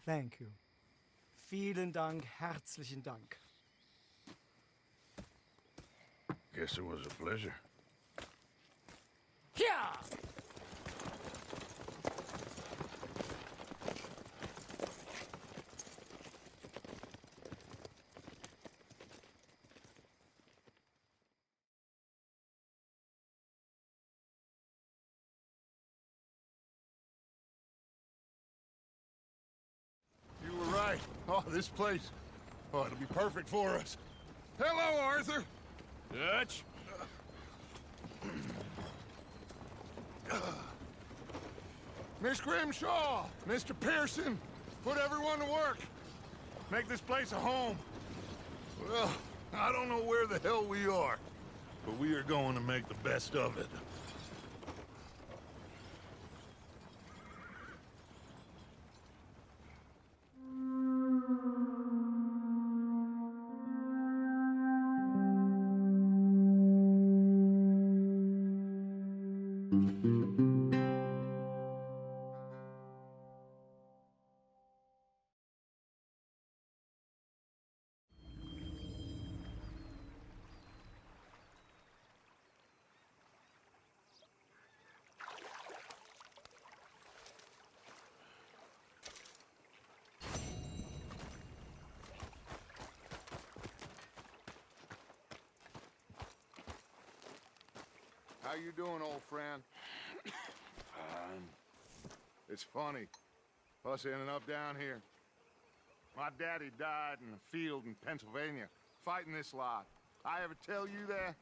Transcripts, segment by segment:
Thank you. Vielen Dank, herzlichen Dank. Guess it was a pleasure. Yeah! You were right. Oh, this place. Oh, it'll be perfect for us. Hello, Arthur. Dutch? Miss Grimshaw, Mr. Pearson, put everyone to work. Make this place a home. Well, I don't know where the hell we are, but we are going to make the best of it. How you doing, old friend? It's funny, us ending up down here. My daddy died in a field in Pennsylvania, fighting this lot. I ever tell you that?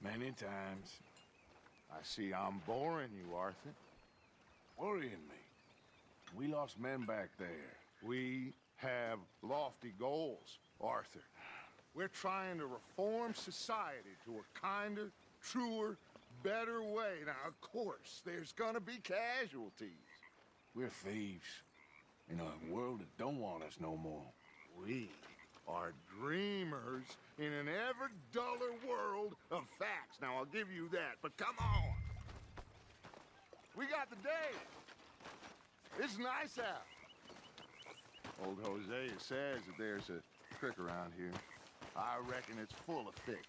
Many times. I see I'm boring you, Arthur. Worrying me. We lost men back there. We have lofty goals, Arthur. We're trying to reform society to a kinder, truer, better way. Now, of course, there's gonna be casualties. We're thieves. In a world that don't want us no more. We are dreamers in an ever duller world of facts. Now, I'll give you that, but come on. We got the day. It's nice out. Old Hosea says that there's a trick around here. I reckon it's full of thick.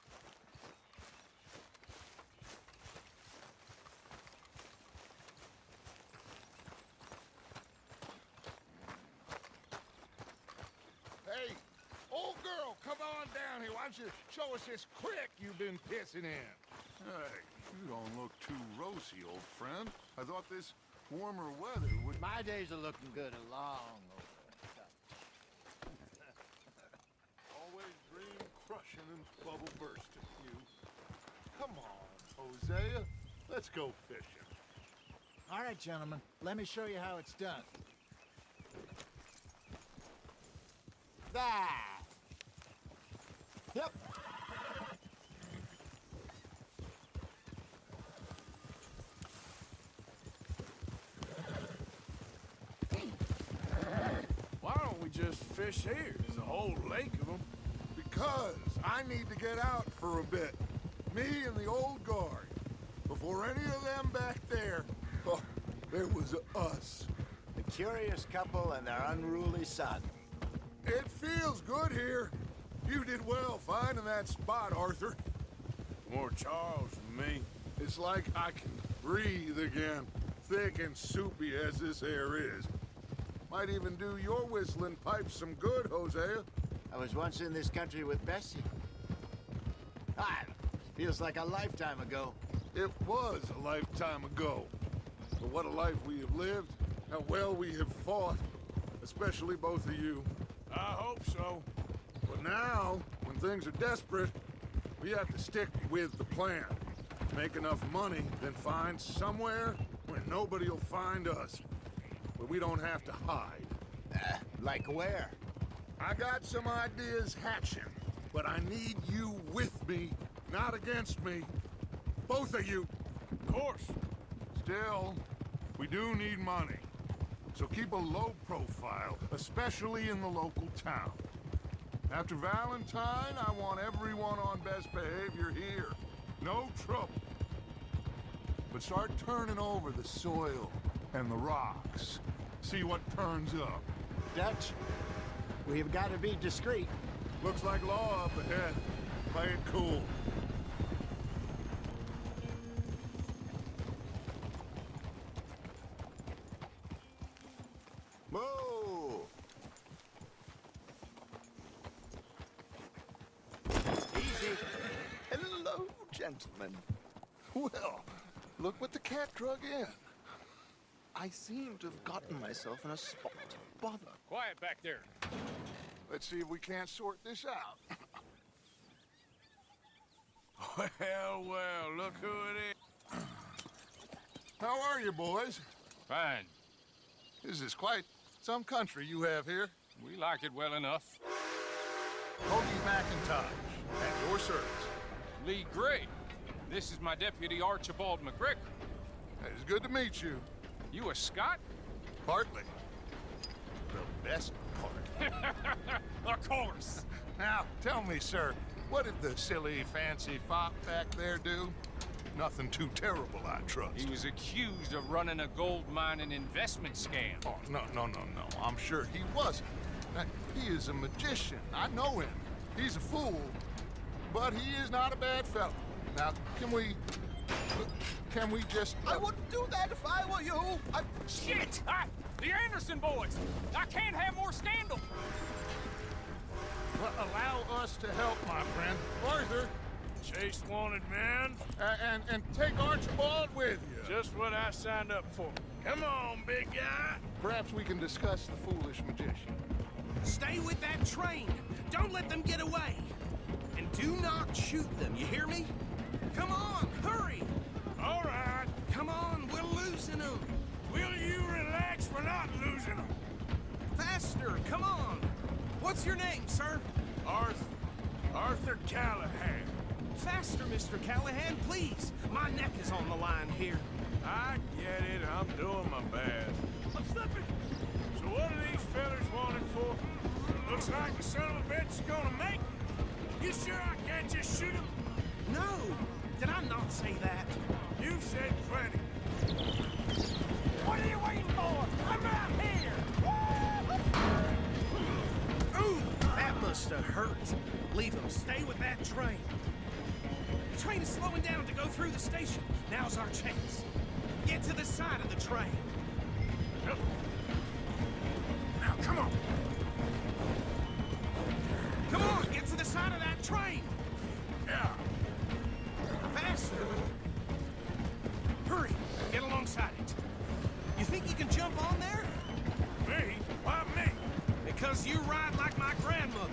Hey, old girl, come on down here. Why don't you show us this crick you've been pissing in? Hey, you don't look too rosy, old friend. I thought this warmer weather would... My days are looking good along over. Always dream crushing and bubble bursting, you. Come on, Hosea. Let's go fishing. All right, gentlemen. Let me show you how it's done. That. Yep. Why don't we just fish here? There's a whole lake of them. Because I need to get out for a bit. Me and the old guard. Before any of them back there, oh, there was us. The curious couple and their unruly son. It feels good here. You did well finding that spot, Arthur. More Charles than me. It's like I can breathe again, thick and soupy as this air is. Might even do your whistling pipes some good, Hosea. I was once in this country with Bessie. Feels like a lifetime ago. It was a lifetime ago. But what a life we have lived, how well we have fought, especially both of you. I hope so. But now, when things are desperate, we have to stick with the plan. Make enough money, then find somewhere where nobody will find us. Where we don't have to hide. Like where? I got some ideas hatching, but I need you with me, not against me. Both of you. Of course. Still, we do need money. So keep a low profile, especially in the local town. After Valentine, I want everyone on best behavior here. No trouble. But start turning over the soil and the rocks. See what turns up. Dutch. We've got to be discreet. Looks like law up ahead. Play it cool. Whoa! Easy. Hello, gentlemen. Well, look what the cat drug in. I seem to have gotten myself in a spot of bother. Quiet back there. Let's see if we can't sort this out. Well, look who it is. How are you, boys? Fine. This is quite some country you have here. We like it well enough. Cody McIntosh, at your service. Lee Gray. This is my deputy Archibald McGregor. It's good to meet you. You a Scot? Partly. The best part. Of course. Now, tell me, sir, what did the silly, fancy fop back there do? Nothing too terrible, I trust. He was accused of running a gold mining investment scam. Oh, no. I'm sure he wasn't. He is a magician. I know him. He's a fool, but he is not a bad fellow. Now, can we just... I wouldn't do that if I were you. Shit! The Anderson boys! I can't have more scandal! allow us to help, my friend. Arthur, Chase wanted man. and take Archibald with you. Just what I signed up for. Come on, big guy. Perhaps we can discuss the foolish magician. Stay with that train. Don't let them get away. And do not shoot them, you hear me? Come on, hurry! All right. Come on, we're losing them. Will you relax? We're not losing them. Faster, come on. What's your name, sir? Arthur Callahan. Faster, Mr. Callahan, please. My neck is on the line here. I get it. I'm doing my best. I'm slipping. So what are these fellas wanted for? Looks like the son of a bitch is gonna make it. You sure I can't just shoot him? No, did I not say that? You've said plenty. What are you waiting for? I'm out here! Ooh, that must have hurt. Leave him. Stay with that train. The train is slowing down to go through the station. Now's our chance. Get to the side of the train. Now, come on. Come on, get to the side of that train. Yeah. Faster. Hurry, get alongside it. You think you can jump on there? Me? Why me? Because you ride like my grandmother.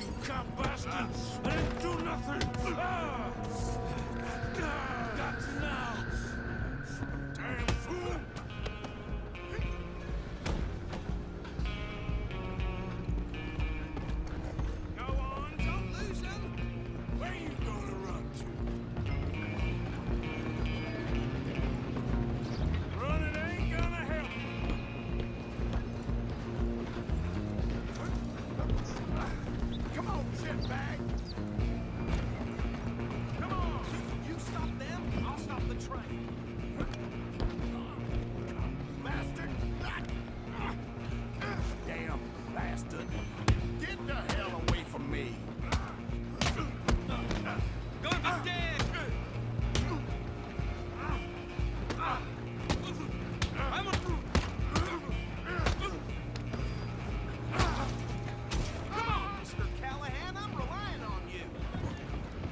You cop bastard! I didn't do nothing! Got to now! Damn fool! Go on, don't lose them. Where you gonna run to? Running ain't gonna help. Come on, shitbag. Come on, you stop them, I'll stop the train. Bastard! Damn bastard! Get the hell away from me! Gonna be dead. I'm a... Come on, Mr. Callahan, I'm relying on you.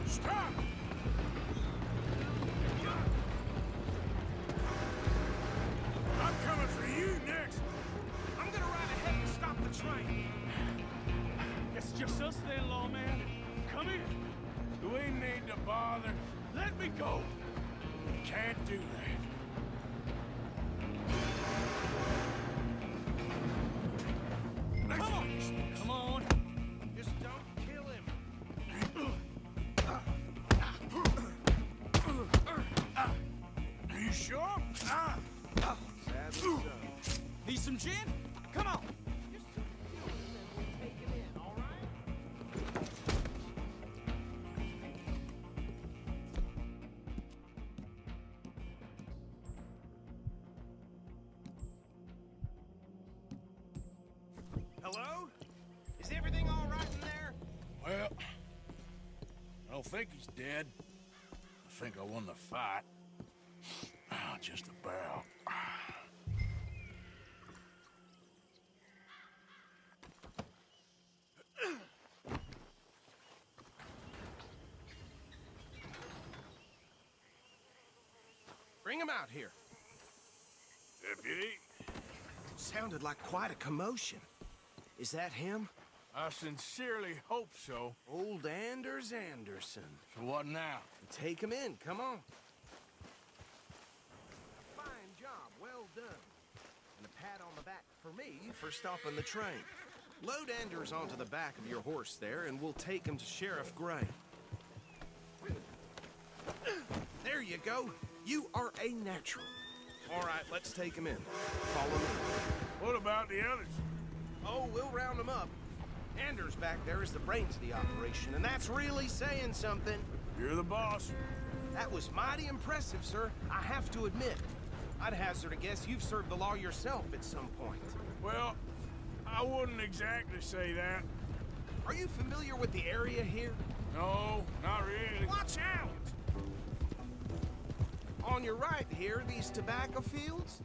Stop! I'm coming for you next. I'm gonna ride ahead and stop the train. It's just us then, lawman. Come in. Do we need to bother? Let me go. Can't do that. Come on. Come on. Just don't kill him. Are you sure? Need some gin? Come on. Just don't kill him and we'll take him in, all right? Hello? Is everything all right in there? Well, I don't think he's dead. I think I won the fight. Ah, just about. Bring him out here. Deputy, Sounded like quite a commotion. Is that him? I sincerely hope so. Old Anders Anderson. So what now? Take him in, come on. Fine job, well done. And a pat on the back for me for stopping the train. Load Anders onto the back of your horse there, and we'll take him to Sheriff Gray. There you go. You are a natural. All right, let's take him in. Follow me. What about the others? Oh, we'll round them up. Anders back there is the brains of the operation, and that's really saying something. You're the boss. That was mighty impressive, sir. I have to admit. I'd hazard a guess you've served the law yourself at some point. Well, I wouldn't exactly say that. Are you familiar with the area here? No, not really. Watch out! On your right here, these tobacco fields?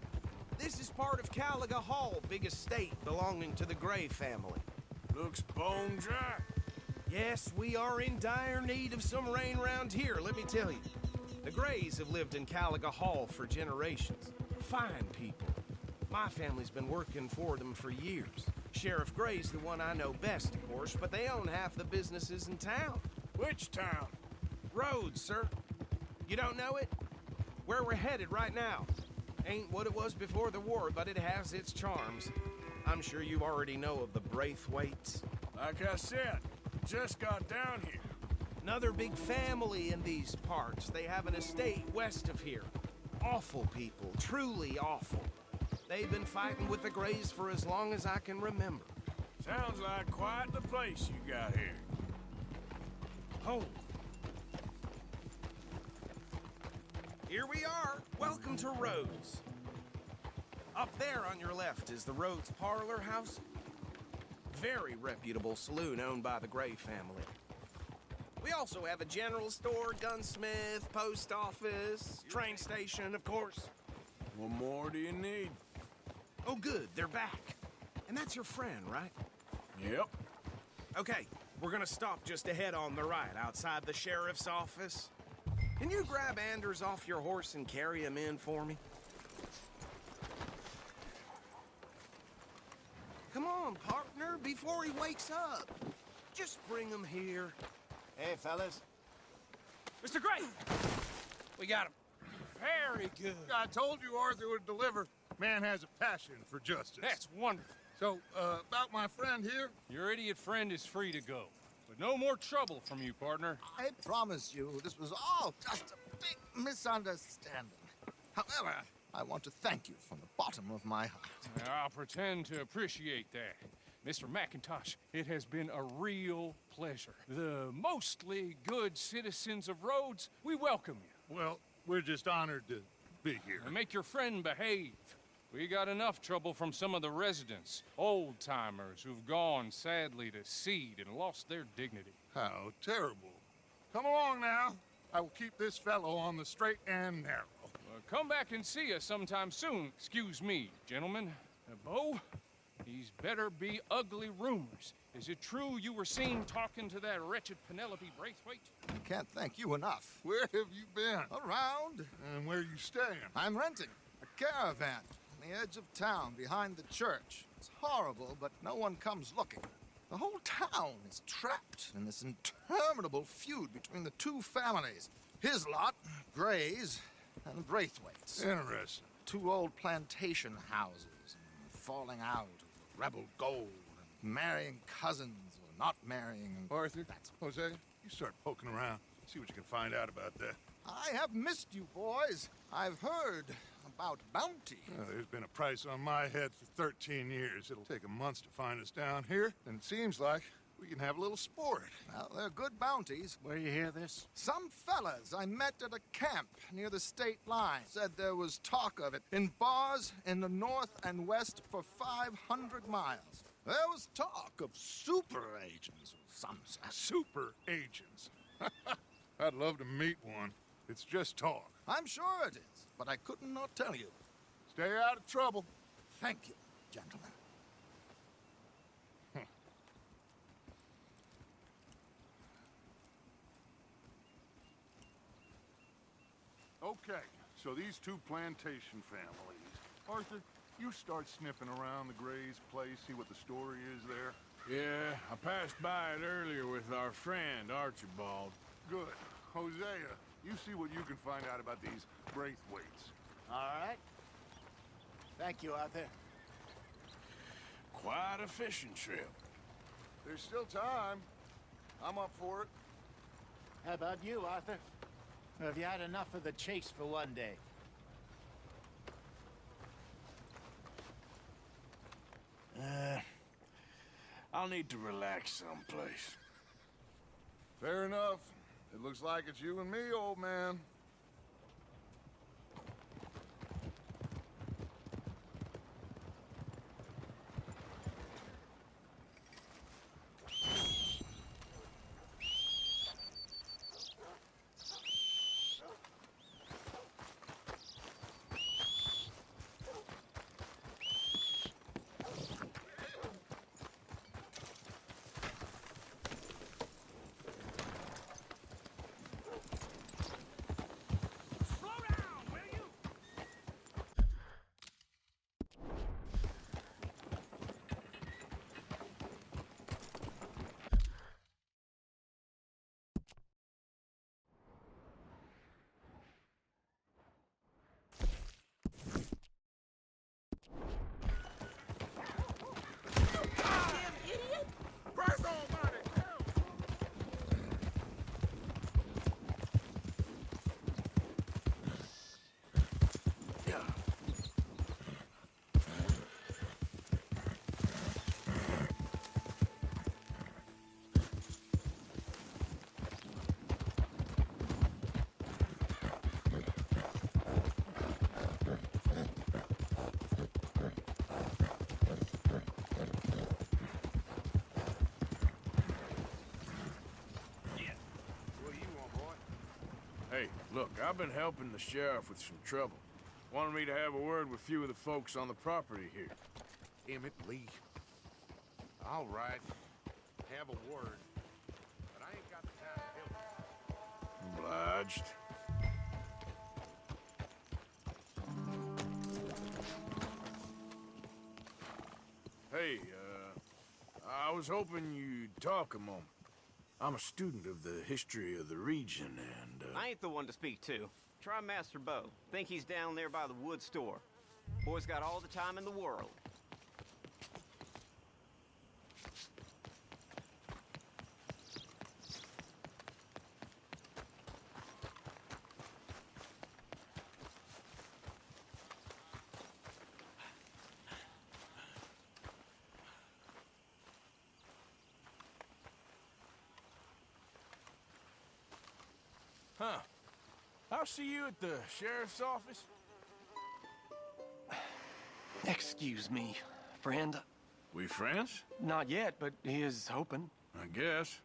This is part of Caliga Hall, big estate belonging to the Gray family. Looks bone dry. Yes, we are in dire need of some rain round here, let me tell you. The Grays have lived in Caliga Hall for generations. Fine people. My family's been working for them for years. Sheriff Gray's the one I know best, of course, but they own half the businesses in town. Which town? Rhodes, sir. You don't know it? Where we're headed right now. Ain't what it was before the war, but it has its charms. I'm sure you already know of the Braithwaites. Like I said, just got down here. Another big family in these parts. They have an estate west of here. Awful people, truly awful. They've been fighting with the Grays for as long as I can remember. Sounds like quite the place you got here. Hold. Here we are. Welcome to Rhodes. Up there on your left is the Rhodes Parlor House. Very reputable saloon owned by the Gray family. We also have a general store, gunsmith, post office, train station, of course. What more do you need? Oh, good, they're back. And that's your friend, right? Yep. Okay, we're gonna stop just ahead on the right, outside the sheriff's office. Can you grab Anders off your horse and carry him in for me? Come on, partner, before he wakes up. Just bring him here. Hey, fellas. Mr. Gray! We got him. Very good. I told you Arthur would deliver. Man has a passion for justice. That's wonderful. So, about my friend here, Your idiot friend is free to go. But no more trouble from you, partner. I promise you, this was all just a big misunderstanding. However, I want to thank you from the bottom of my heart. I'll pretend to appreciate that. Mr. McIntosh, it has been a real pleasure. The mostly good citizens of Rhodes, we welcome you. well, we're just honored to be here. And make your friend behave. We got enough trouble from some of the residents, old-timers who've gone, sadly, to seed and lost their dignity. How terrible. Come along now. I will keep this fellow on the straight and narrow. Come back and see us sometime soon. Excuse me, gentlemen. Bo, these better be ugly rumors. Is it true you were seen talking to that wretched Penelope Braithwaite? I can't thank you enough. Where have you been? Around, And where you staying? I'm renting a caravan on the edge of town behind the church. It's horrible, but no one comes looking. The whole town is trapped in this interminable feud between the two families. His lot, Gray's, and Braithwaite's. Interesting. Two old plantation houses, and falling out of rebel gold, and marrying cousins or not marrying. And Arthur, Jose, you start poking around. See what you can find out about that. I have missed you, boys. I've heard about bounty. There's been a price on my head for 13 years. It'll take a month to find us down here, and it seems like we can have a little sport. Well, they're good bounties. Where you hear this? Some fellas I met at a camp near the state line said there was talk of it in bars in the north and west for 500 miles. There was talk of super agents of some sort. Super agents. I'd love to meet one. It's just talk. I'm sure it is, but I couldn't not tell you. Stay out of trouble. Thank you, gentlemen. Okay, so these two plantation families. Arthur, you start sniffing around the Gray's place, see what the story is there. Yeah, I passed by it earlier with our friend, Archibald. Good. Hosea, you see what you can find out about these Braithwaites. All right. Thank you, Arthur. Quite a fishing trip. There's still time. I'm up for it. How about you, Arthur? Or have you had enough of the chase for one day? I'll need to relax someplace. Fair enough. It looks like it's you and me, old man. Hey, look, I've been helping the sheriff with some trouble. Wanted me to have a word with a few of the folks on the property here. Emmett Lee. All right. Have a word. But I ain't got the time to help you. Obliged. Hey, I was hoping you'd talk a moment. I'm a student of the history of the region, and, I ain't the one to speak to. Try Master Bo. Think he's down there by the wood store. Boy's got all the time in the world. Huh. I'll see you at the sheriff's office. Excuse me, friend. We friends? Not yet, but here's hoping. I guess.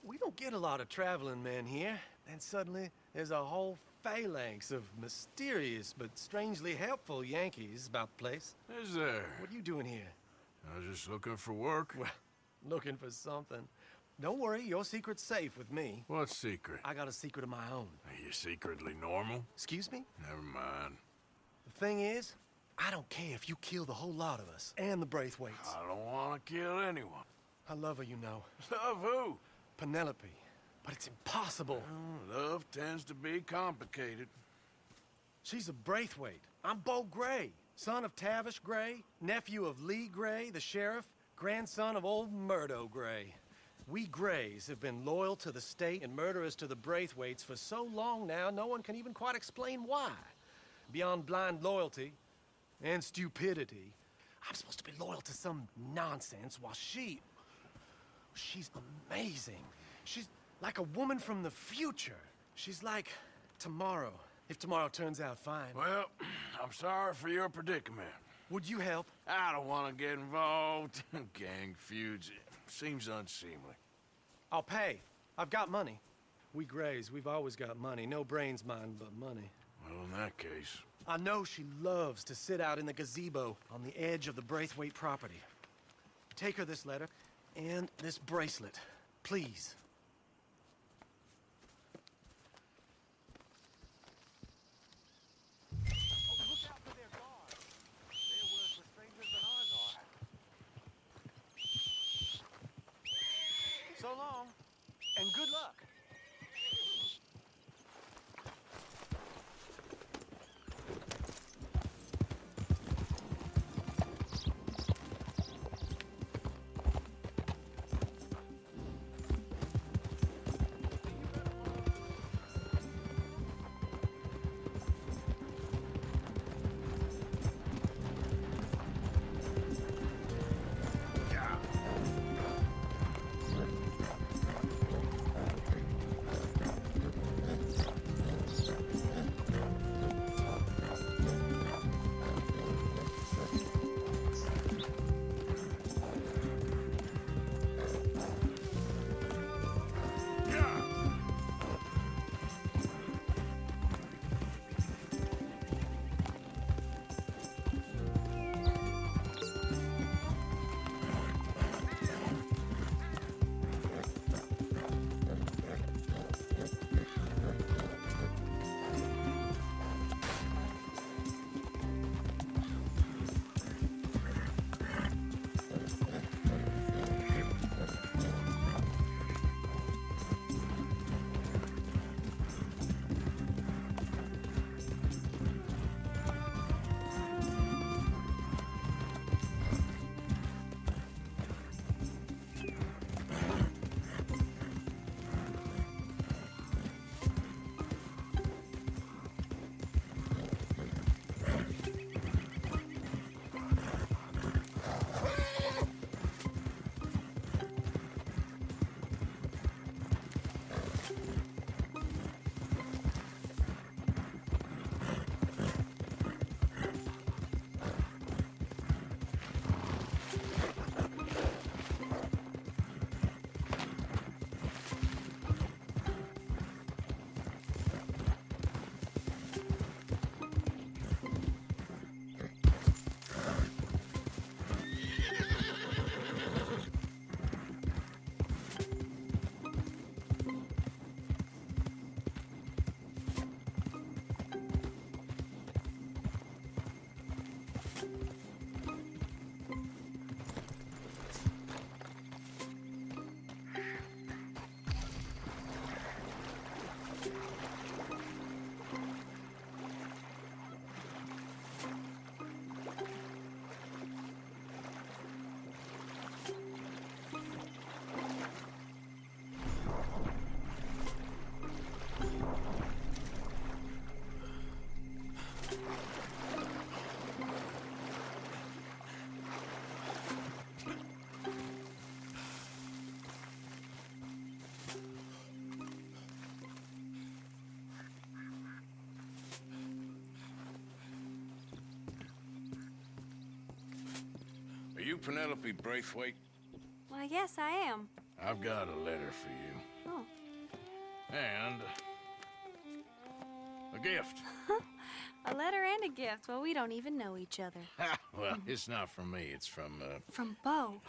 We don't get a lot of traveling men here, and suddenly there's a whole phalanx of mysterious but strangely helpful Yankees about the place. Is there? What are you doing here? I was just looking for work. Well, looking for something. Don't worry, your secret's safe with me. What secret? I got a secret of my own. Are you secretly normal? Excuse me? Never mind. The thing is, I don't care if you kill the whole lot of us, and the Braithwaites. I don't want to kill anyone. I love her, you know. Love who? Penelope. But it's impossible. Well, love tends to be complicated. She's a Braithwaite. I'm Bo Gray, son of Tavish Gray, nephew of Lee Gray, the sheriff, grandson of old Murdo Gray. We Grays have been loyal to the state and murderers to the Braithwaites for so long now, no one can even quite explain why. Beyond blind loyalty and stupidity, I'm supposed to be loyal to some nonsense while she's amazing. She's like a woman from the future. She's like tomorrow, if tomorrow turns out fine. Well, I'm sorry for your predicament. Would you help? I don't want to get involved. Gang feuds. Seems unseemly. I'll pay. I've got money. We Grays, we've always got money. No brains, mind, but money. Well, in that case... I know she loves to sit out in the gazebo on the edge of the Braithwaite property. Take her this letter and this bracelet, please. So long, and good luck. Are you Penelope Braithwaite? Why, yes, I am. I've got a letter for you. Oh. And... a gift. A letter and a gift. Well, we don't even know each other. Well, it's not from me. It's from, From Bo.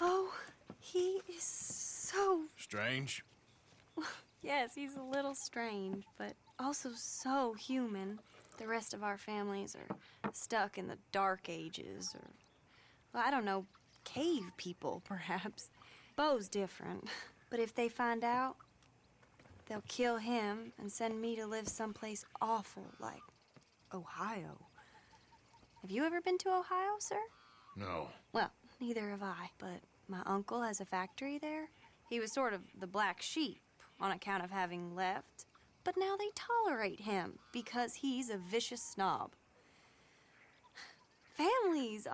Oh, he is so... Strange? Yes, he's a little strange, but also so human. The rest of our families are stuck in the Dark Ages, or... well, I don't know, cave people, perhaps. Bo's different. But if they find out, they'll kill him and send me to live someplace awful, like Ohio. Have you ever been to Ohio, sir? No. Well, neither have I, but my uncle has a factory there. He was sort of the black sheep on account of having left, but now they tolerate him because he's a vicious snob. Families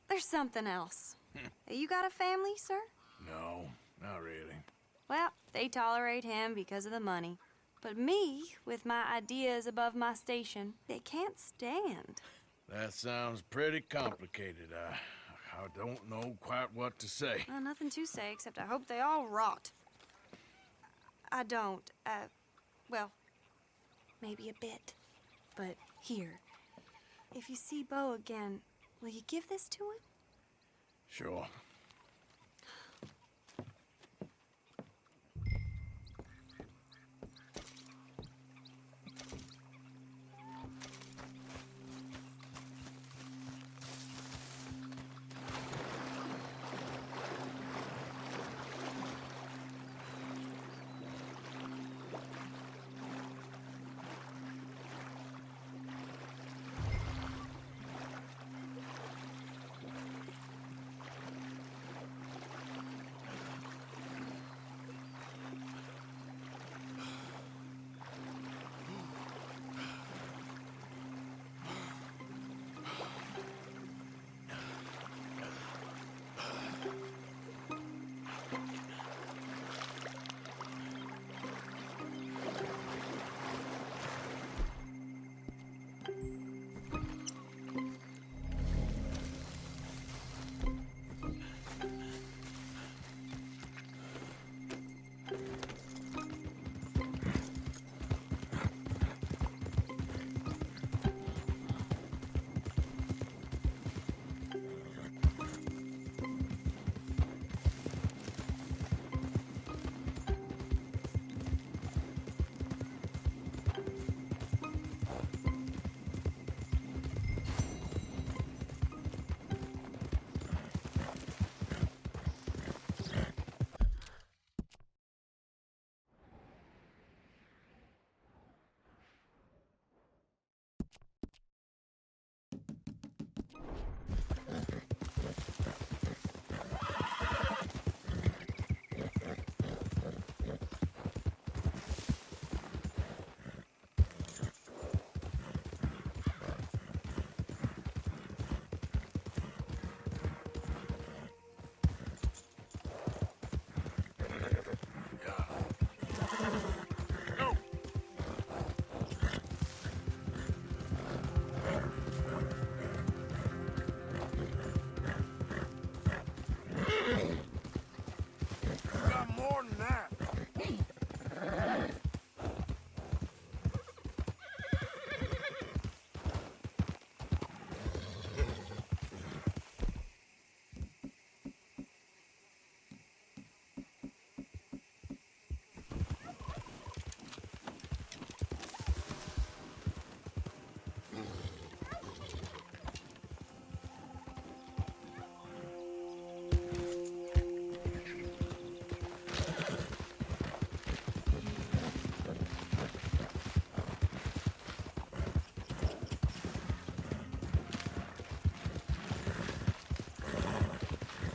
there's something else. You got a family, sir? No, not really. Well, they tolerate him because of the money. But me, with my ideas above my station, they can't stand. That sounds pretty complicated. I don't know quite what to say. Well, nothing to say, except I hope they all rot. I don't. Well, maybe a bit. But here, if you see Bo again, will you give this to him? Sure. Got more than that.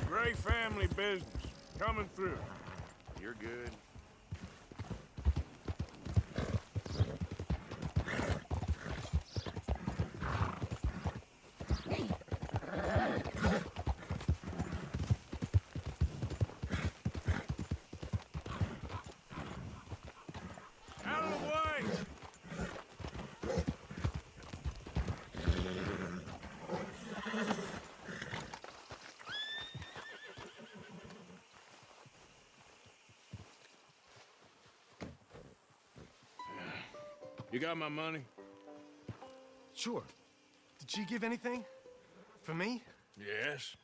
Gray family business. Coming through. You're good. Out of the way! You got my money? Sure. Did she give anything? For me? Yes.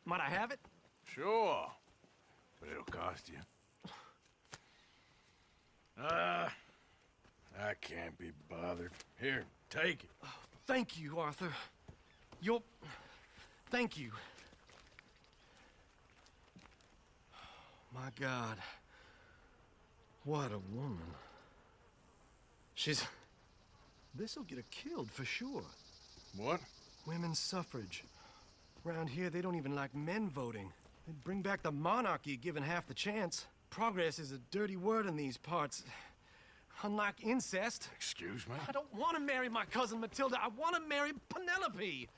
Might I have it? Sure. But it'll cost you. I can't be bothered. Here, take it. Thank you, Arthur. Thank you. My God. What a woman. This'll get her killed for sure. What? Women's suffrage. Around here, they don't even like men voting. They'd bring back the monarchy given half the chance. Progress is a dirty word in these parts. Unlike incest. Excuse me? I don't want to marry my cousin Matilda. I want to marry Penelope.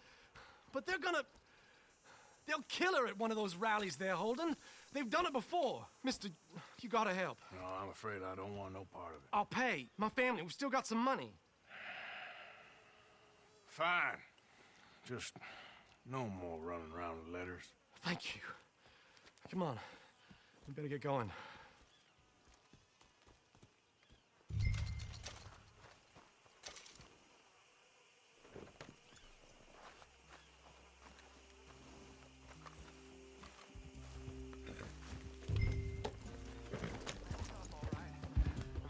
But they'll kill her at one of those rallies they're holding. They've done it before. Mister, you gotta help. No, I'm afraid I don't want no part of it. I'll pay. My family, we've still got some money. Fine. Just no more running around with letters. Thank you. Come on. We better get going.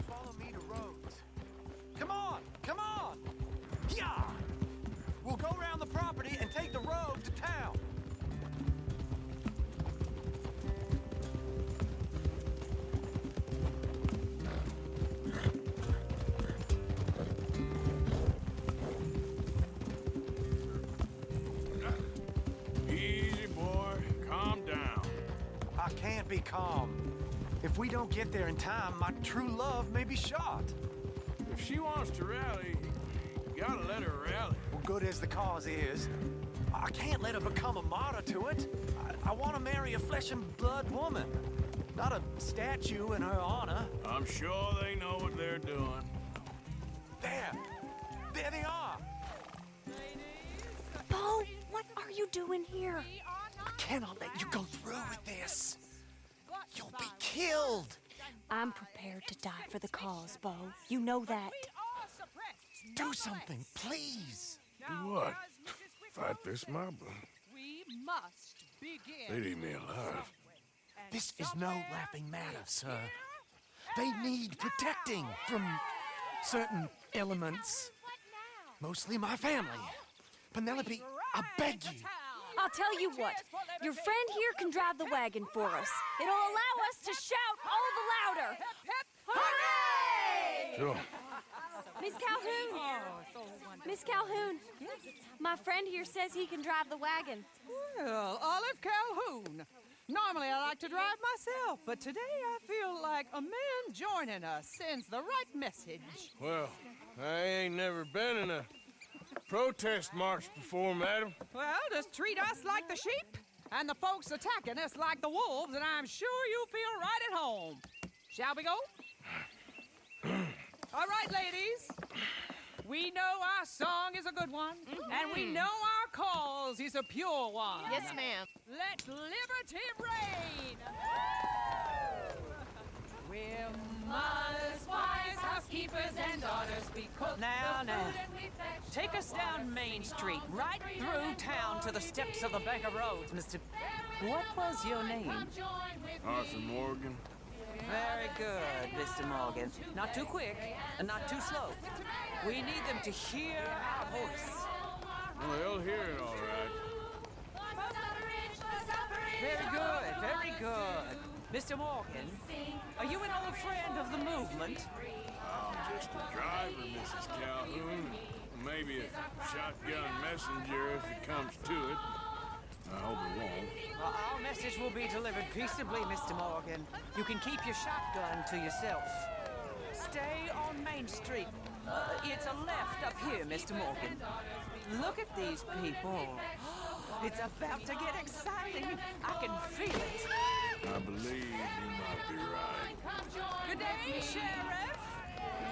Follow me to Rhodes. Come on! Come on! Yeah! We'll go around the property and take the road to town. Easy, boy. Calm down. I can't be calm. If we don't get there in time, my true love may be shot. If she wants to rally, you gotta let her rally. Well, good as the cause is, I can't let her become a martyr to it. I want to marry a flesh and blood woman, not a statue in her honor. I'm sure they know what they're doing. There! There they are! Bo, what are you doing here? I cannot let you go through with this. You'll be killed. I'm prepared to die for the cause, Bo. You know that. Do something, please. Do what? Fight this mob? We must begin. They'd eat me alive. This is no laughing matter, sir. They need protecting from certain elements. Mostly my family. Penelope, I beg you. I'll tell you what. Your friend here can drive the wagon for us. It'll allow us to shout all the louder. Hooray! Sure. Miss Calhoun! Miss Calhoun, my friend here says he can drive the wagon. Well, Olive Calhoun. Normally I like to drive myself, but today I feel like a man joining us sends the right message. Well, I ain't never been in a protest march before, madam. Well, just treat us like the sheep, and the folks attacking us like the wolves, and I'm sure you'll feel right at home. Shall we go? All right, ladies. We know our song is a good one, and we know our cause is a pure one. Yes, ma'am. Let liberty reign! We're mothers, wives, housekeepers, and daughters. We cook Now, the now. food and we fetch Take us the down water. Main Street, right through town to the steps of the Bank of Rhodes, Mr. What was your name? Arthur Morgan. Very good, Mr. Morgan. Not too quick and not too slow. We need them to hear our voice. Well, they'll hear it all right. Very good, very good. Mr. Morgan, are you an old friend of the movement? I'm just a driver, Mrs. Calhoun. Maybe a shotgun messenger if it comes to it. I hope it won't. Well, our message will be delivered peaceably, Mr. Morgan. You can keep your shotgun to yourself. Stay on Main Street. It's a left up here, Mr. Morgan. Look at these people. It's about to get exciting. I can feel it. I believe you might be right. Good day, Sheriff.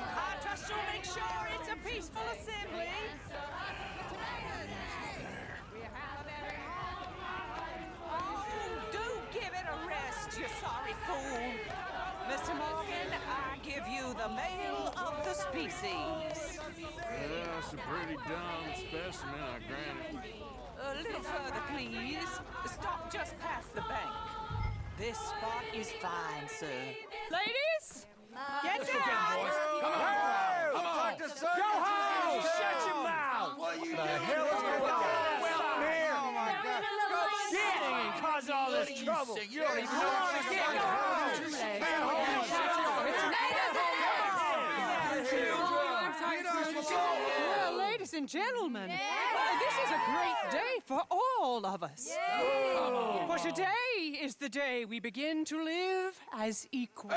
I trust you'll make sure it's a peaceful assembly. Oh, do give it a rest, you sorry fool. Mr. Morgan, I give you the male of the species. Yeah, that's a pretty dumb specimen, I grant it. A little further, please. Stop just past the bank. This spot is fine, sir. Ladies, get down! Come on! Go home! Shut your mouth! What are you doing? The hell is going on? Here! Oh my God! Get and cause all this trouble! You don't even know what you're Well, ladies and gentlemen, this is a great day for all of us. For today is the day we begin to live as equals.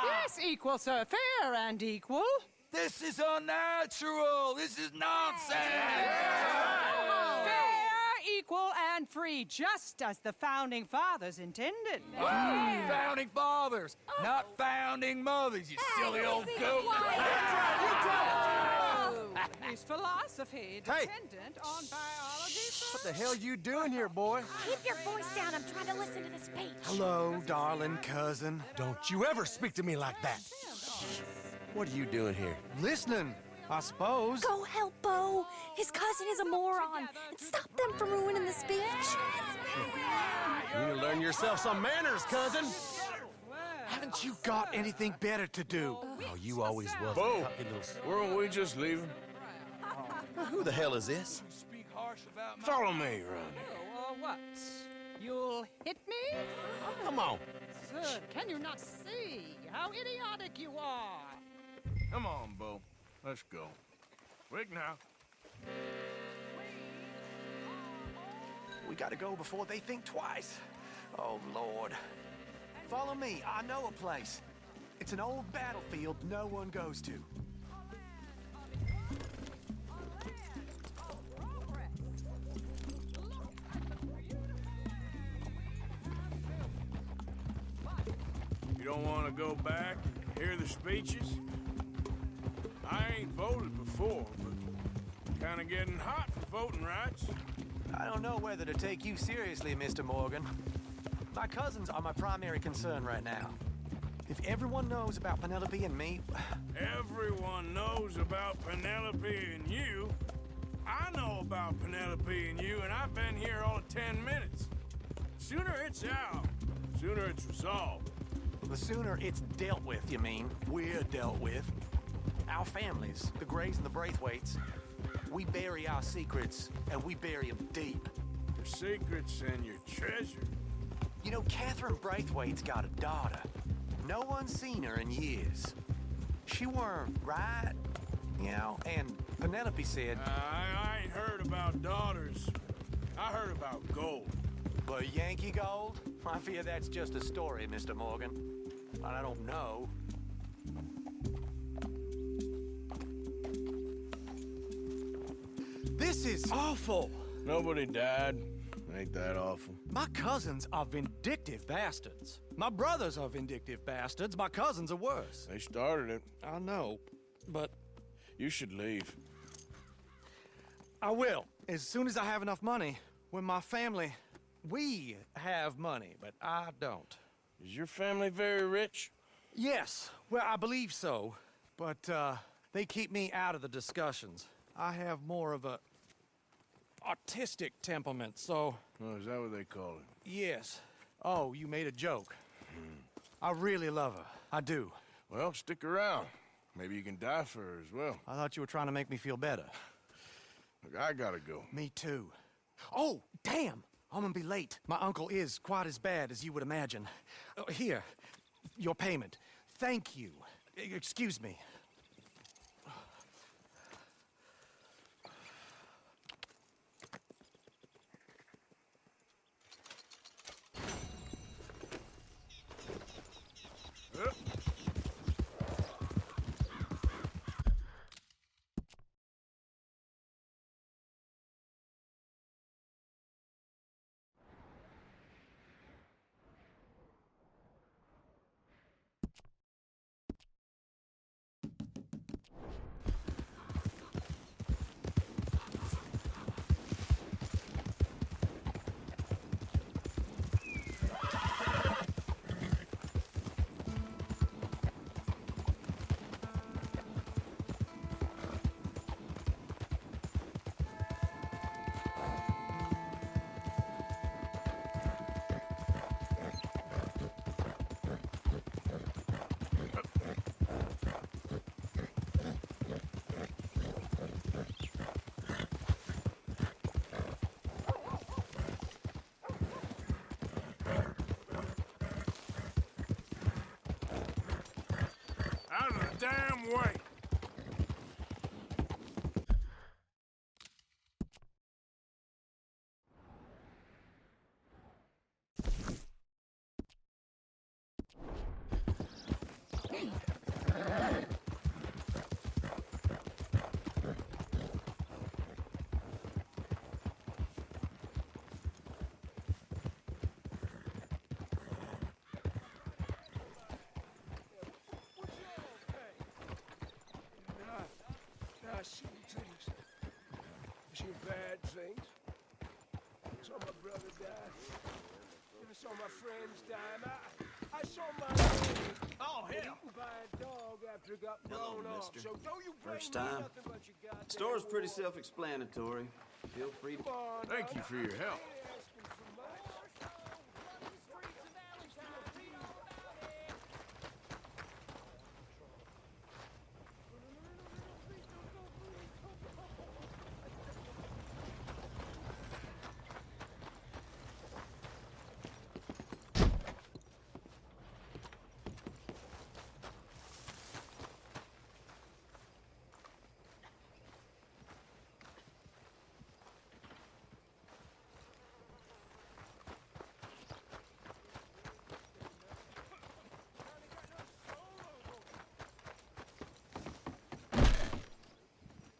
Yes, equal, sir. Fair and equal. This is unnatural. This is nonsense. Fair, equal, and free, just as the Founding Fathers intended. Founding fathers, not founding mothers, you silly old goat. We is philosophy dependent on biology? What the hell you doing here, boy? Keep your voice down. I'm trying to listen to the speech. Hello, darling cousin. Don't you ever speak to me like that. What are you doing here? Listening, I suppose. Go help Bo. His cousin is a moron. And stop them from ruining the speech. You need to learn yourself some manners, cousin. Haven't you got anything better to do? Oh, you always was. Bo, weren't we just leaving? Who the hell is this? Follow me around here. Oh, what? You'll hit me? Come on. Sir, can you not see how idiotic you are? Come on, Bo. Let's go. Quick now. We gotta go before they think twice. Oh, Lord. Follow me. I know a place. It's an old battlefield no one goes to. You don't want to go back and hear the speeches? I ain't voted before, but kind of getting hot for voting rights. I don't know whether to take you seriously, Mr. Morgan. My cousins are my primary concern right now. If everyone knows about Penelope and me... Everyone knows about Penelope and you. I know about Penelope and you, and I've been here all of 10 minutes. Sooner it's out, sooner it's resolved. The sooner it's dealt with, you mean? We're dealt with. Our families, the Grays and the Braithwaites, we bury our secrets, and we bury them deep. Your secrets and your treasure. You know, Catherine Braithwaite's got a daughter. No one's seen her in years. She weren't right, you know, and Penelope said... I ain't heard about daughters. I heard about gold. But Yankee gold? I fear that's just a story, Mr. Morgan. I don't know. This is awful. Nobody died. Ain't that awful? My cousins are vindictive bastards. My brothers are vindictive bastards. My cousins are worse. They started it. I know, but... You should leave. I will, as soon as I have enough money. When my family... We have money, but I don't. Is your family very rich? Yes, well, I believe so. But, they keep me out of the discussions. I have more of a... artistic temperament, so... Oh, is that what they call it? Yes. Oh, you made a joke. I really love her. I do. Well, stick around. Maybe you can die for her as well. I thought you were trying to make me feel better. Look, I gotta go. Me too. Oh, damn! I'm gonna be late. My uncle is quite as bad as you would imagine. Here, your payment. Thank you. Excuse me. Out of the damn way! Never saw my friends die. I saw my... Oh, hell! You can buy a dog after it got blown off. So don't you blame First me time. nothing but your goddamn Store's pretty war. self-explanatory. Feel free to... Thank you for your help.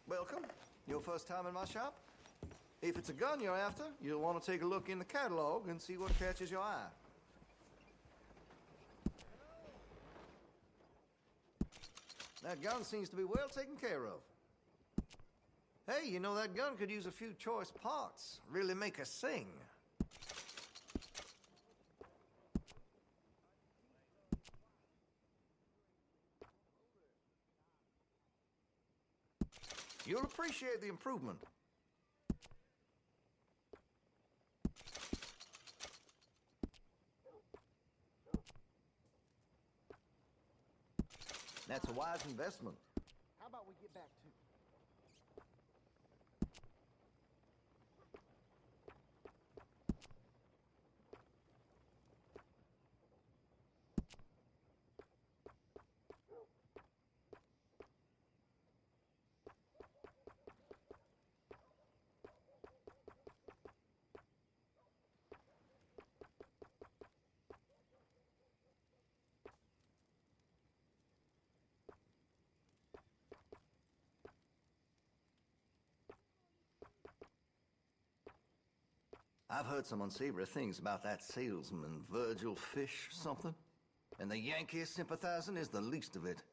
Welcome. Your first time in my shop? If it's a gun you're after, you'll want to take a look in the catalog and see what catches your eye. That gun seems to be well taken care of. Hey, you know that gun could use a few choice parts. Really make her sing. You'll appreciate the improvement. That's a wise investment. How about we get back to... I've heard some unsavory things about that salesman, Virgil Fish something. And the Yankee sympathizing is the least of it.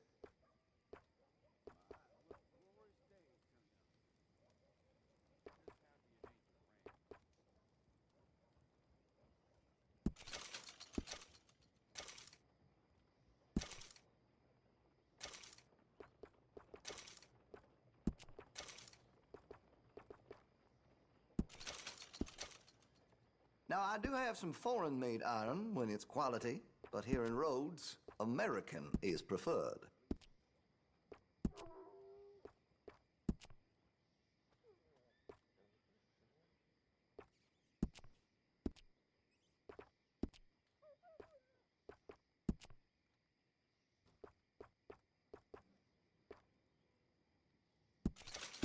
Now, I do have some foreign-made iron when it's quality, but here in Rhodes, American is preferred.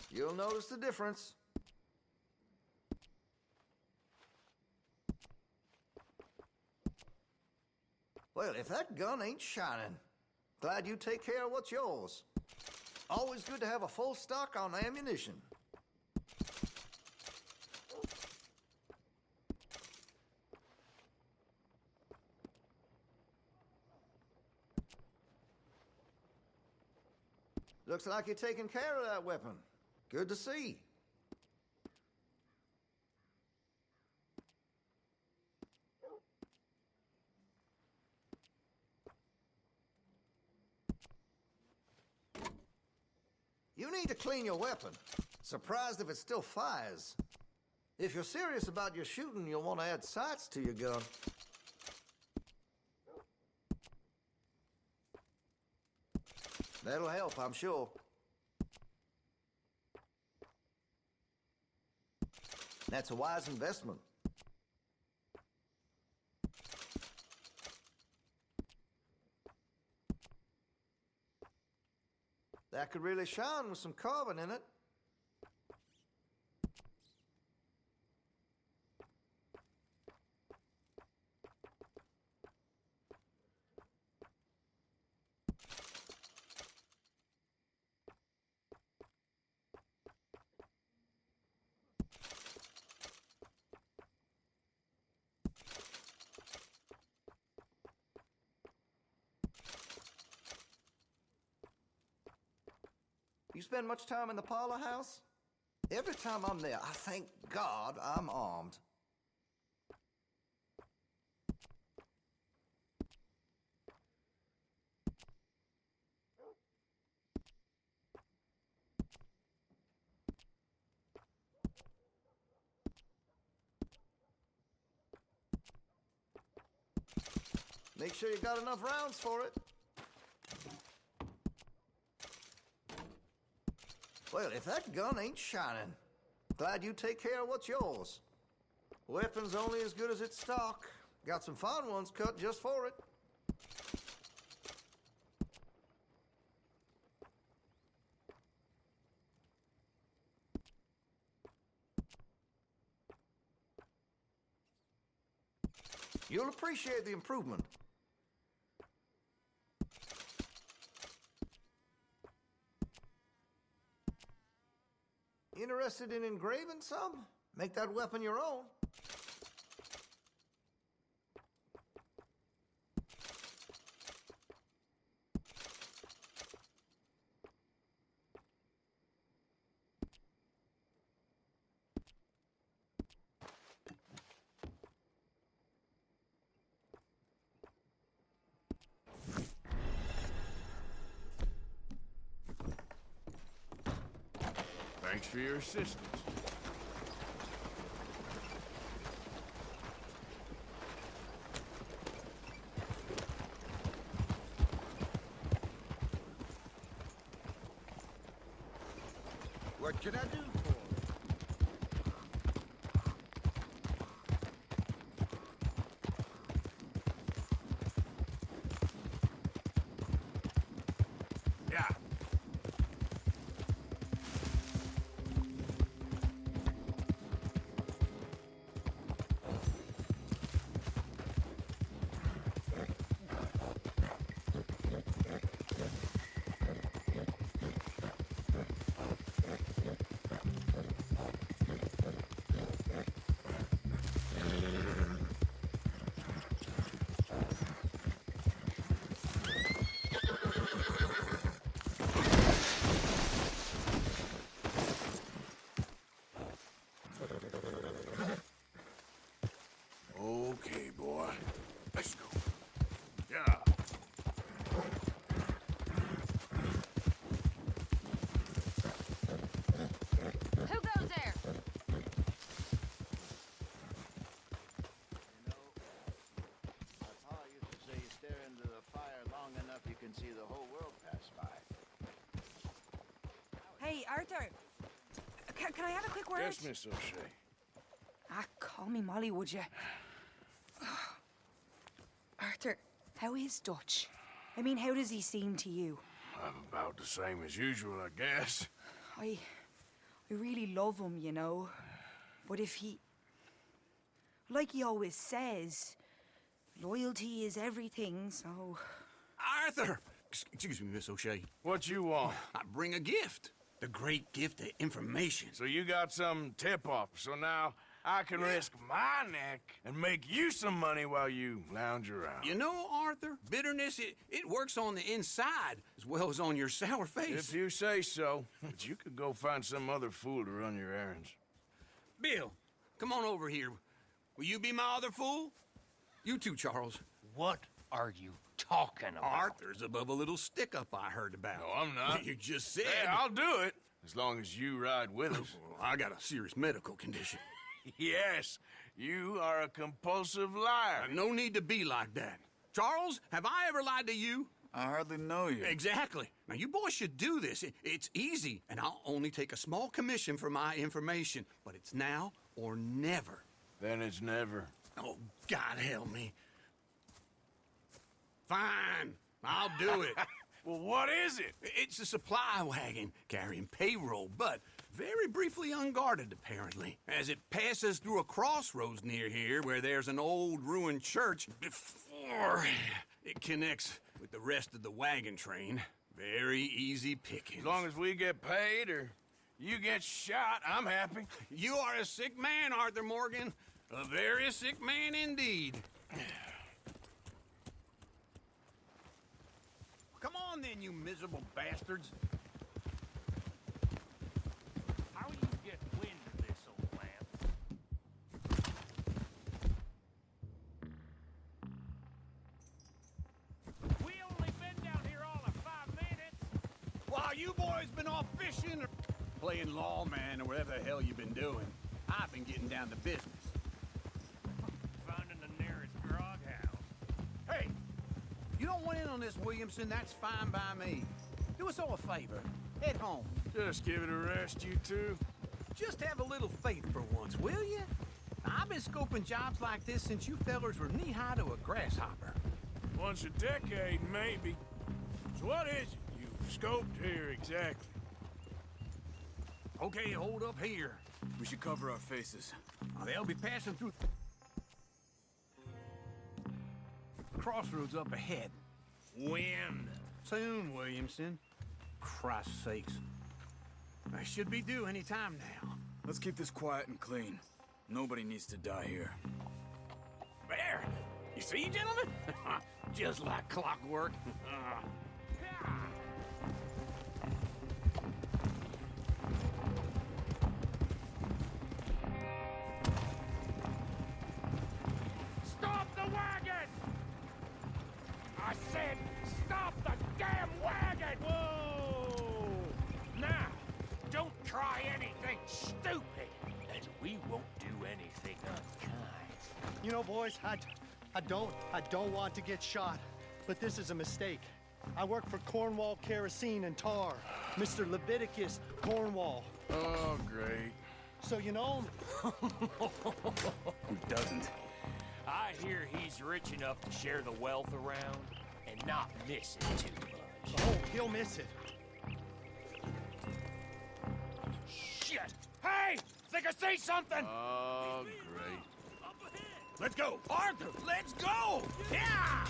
You'll notice the difference. Well, if that gun ain't shining, glad you take care of what's yours. Always good to have a full stock on ammunition. Looks like you're taking care of that weapon. Good to see. You need to clean your weapon. Surprised if it still fires. If you're serious about your shooting, you'll want to add sights to your gun. That'll help, I'm sure. That's a wise investment. That could really shine with some carbon in it. You spend much time in the parlor house? Every time I'm there, I thank God I'm armed. Make sure you got enough rounds for it. Well, if that gun ain't shining, glad you take care of what's yours. Weapon's only as good as its stock. Got some fine ones cut just for it. You'll appreciate the improvement. Interested in engraving some? Make that weapon your own. Thanks for your assistance. What can I do for you? Yeah. Okay, boy. Let's go. Yeah. Who goes there? My pa used to say you stare into the fire long enough you can see the whole world pass by. Hey, Arthur. Can I have a quick word? Yes, Miss O'Shea. Ah, call me Molly, would you? Arthur, how is Dutch? I mean, how does he seem to you? I'm about the same as usual, I guess. I really love him, you know. But if he... Like he always says, loyalty is everything, so... Arthur! Excuse me, Miss O'Shea. What you want? I bring a gift. The great gift of information. So you got some tip-off, so now I can risk my neck and make you some money while you lounge around. You know, Arthur, bitterness, it works on the inside as well as on your sour face. If you say so. But you could go find some other fool to run your errands. Bill, come on over here. Will you be my other fool? You too, Charles. What are you talking about? Arthur's above a little stick-up I heard about. No, I'm not. You just said... Hey, I'll do it, as long as you ride with us. I got a serious medical condition. Yes, you are a compulsive liar. No need to be like that. Charles, have I ever lied to you? I hardly know you. Exactly. Now, you boys should do this. It's easy, and I'll only take a small commission for my information. But it's now or never. Then it's never. Oh, God help me. Fine, I'll do it. Well, what is it? It's a supply wagon carrying payroll, but very briefly unguarded, apparently, as it passes through a crossroads near here where there's an old ruined church before it connects with the rest of the wagon train. Very easy pickings. As long as we get paid or you get shot, I'm happy. You are a sick man, Arthur Morgan. A very sick man indeed. Come on then, you miserable bastards. How do you get wind of this, old man? We only been down here all of 5 minutes. While you boys been off fishing or playing lawman or whatever the hell you've been doing, I've been getting down to business. Finding the nearest grog house. Hey, don't want in on this, Williamson, that's fine by me. Do us all a favor. Head home. Just give it a rest, you two. Just have a little faith for once, will you? I've been scoping jobs like this since you fellers were knee-high to a grasshopper. Once a decade, maybe. So what is it you've scoped here exactly? Okay, hold up here. We should cover our faces. They'll be passing through crossroads up ahead. When? Soon, Williamson. Christ's sakes. I should be due any time now. Let's keep this quiet and clean. Nobody needs to die here. There! You see, gentlemen? Just like clockwork. Stop the wagon! I said, stop the damn wagon! Whoa! Now, don't try anything stupid, and we won't do anything unkind. You know, boys, I don't want to get shot, but this is a mistake. I work for Cornwall Kerosene and Tar, Mr. Leviticus Cornwall. Oh, great. So you know him? Who doesn't? I hear he's rich enough to share the wealth around and not miss it too much. Oh, he'll miss it. Shit! Hey! Think I see something? Oh, great. Let's go! Arthur, let's go! Yeah!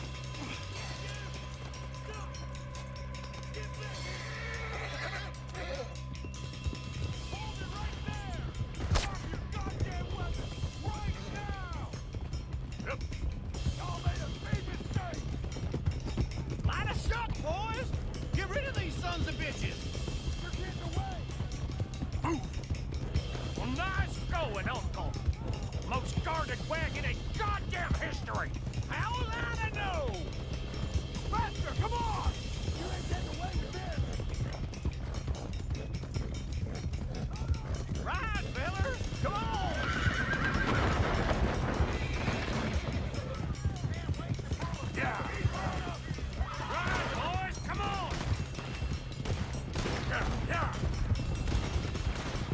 Line us up, boys! Get rid of these sons of bitches! You're getting away! Move! Well, nice going, Uncle! Most guarded wagon in goddamn history! How was I to know? Faster, come on! You ain't getting away with this! Ride, feller! Come on! Yeah! Ride, boys, come on! Yeah!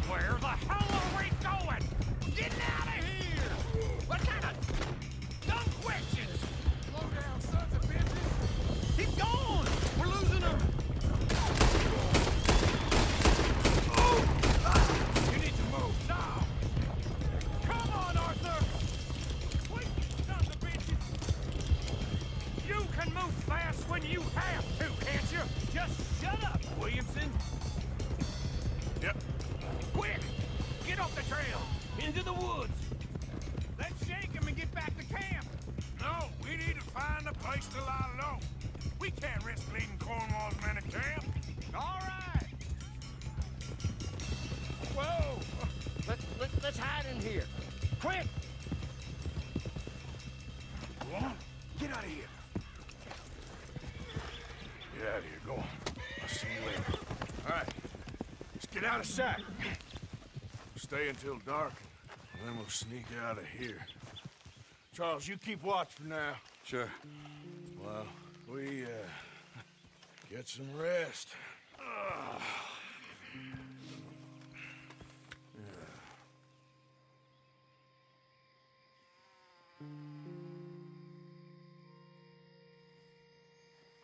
Where the hell are we going? Getting out of here! What kind of dumb questions? Slow down, sons of bitches! Keep going! We're losing them! Oh! You need to move now! Come on, Arthur! Quick, sons of bitches! You can move fast when you have to, can't you? Just shut up, Williamson! Yep. Quick! Get off the trail! Into the woods! Let's shake him and get back to camp! No, we need to find a place to lie low. We can't risk leading Cornwall's men to camp. All right! Whoa! Let's hide in here. Quick! Go on. Get out of here. Get out of here. Go on. I'll see you later. All right. Let's get out of sight. Stay until dark, and then we'll sneak out of here. Charles, you keep watch for now. Sure. Well, we, get some rest. Ugh.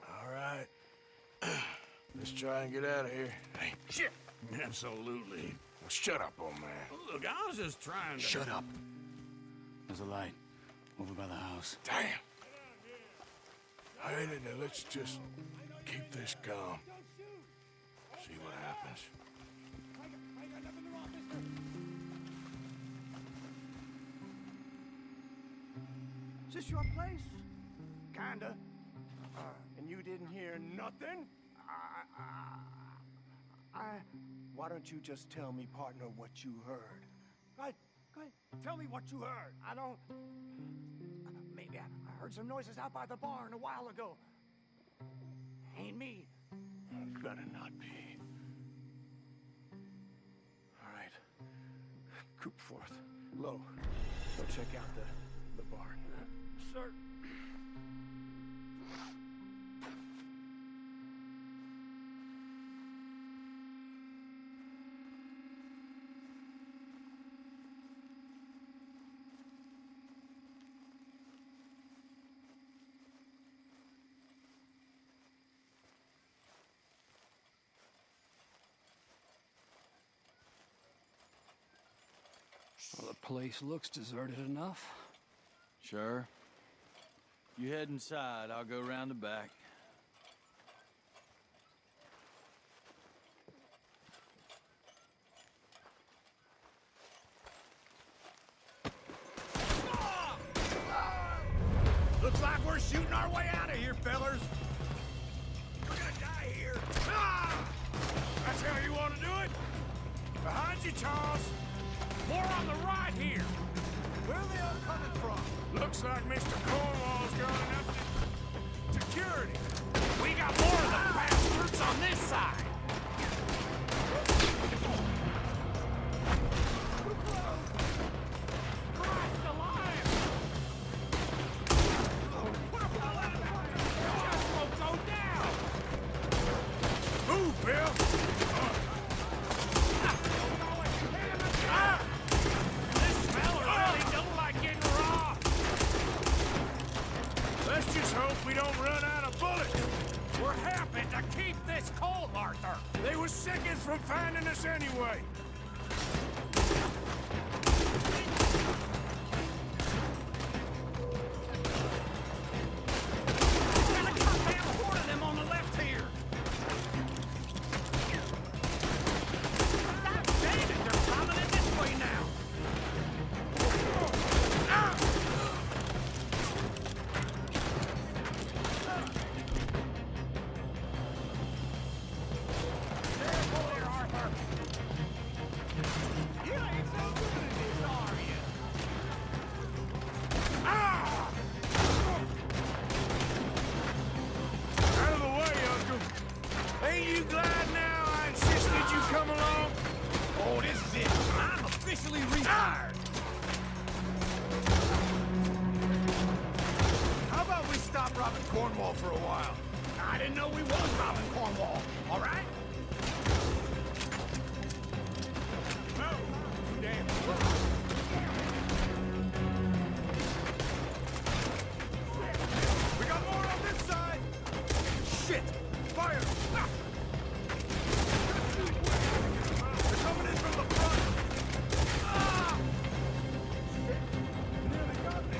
All right. Let's try and get out of here. Hey, shit! Absolutely. Well, shut up, old man. Look, I was just trying to... Shut up. There's a light over by the house. Damn. Hey, now let's just keep this calm. See what happens. Is this your place? Kinda. And you didn't hear nothing? Why don't you just tell me, partner, what you heard? Go ahead. Tell me what you heard. I don't... Maybe I heard some noises out by the barn a while ago. Ain't me. Better not be. All right. Coop forth. Low. Go check out the barn. Sir. Place looks deserted enough. Sure. You head inside, I'll go round the back. Looks like we're shooting our way out of here, fellers. We're gonna die here. Ah! That's how you want to do it? Behind you, Charles. More on the right here. Where are they all coming from? Looks like Mr. Cornwall's gone enough to security. We got more of the bastards on this side. Christ alive! Just won't go down. Move, Bill. This fella really don't like getting raw. Let's just hope we don't run out of bullets. We're happy to keep this cold, Arthur. They was seconds from finding us anyway. Got a goddamn horde of them on the left here. God damn it, they're coming in this way now. There, Arthur. You ain't so good at this, are you? Ah! Out of the way, Uncle. Ain't you glad now I insisted you come along? Oh, this is it. I'm officially retired. How about we stop robbing Cornwall for a while? I didn't know we was robbing Cornwall. All right? Oh, damn. We got more on this side. Shit! Fire! Ah! They're coming in from the front. Ah! Shit! Nearly got me.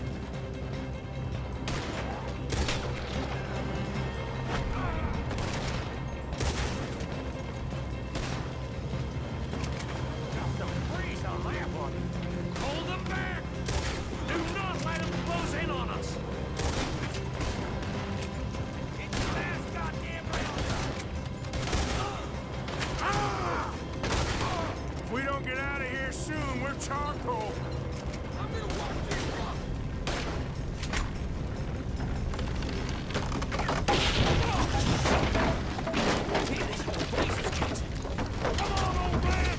Got some freeze on that one. Hold them back! Do not let them close in on us! Get your ass goddamn ah! If we don't get out of here soon, we're charcoal. I'm gonna watch this rock. Come on, old man!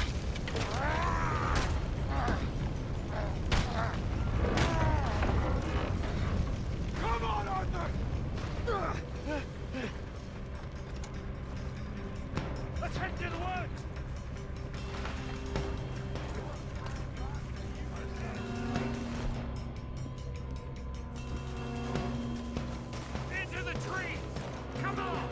Come on, Arthur! Let's head to the woods! Into the trees! Come on!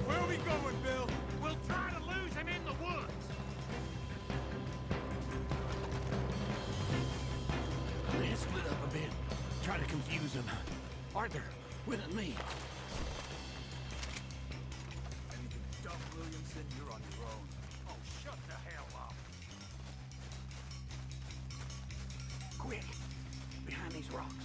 Where are we going, Bill? We'll try to lose him in the woods! Let's split up a bit. Try to confuse them. Arthur, with me. And you can dump Williamson, you're on your own. Oh, shut the hell up! Quick! Behind these rocks.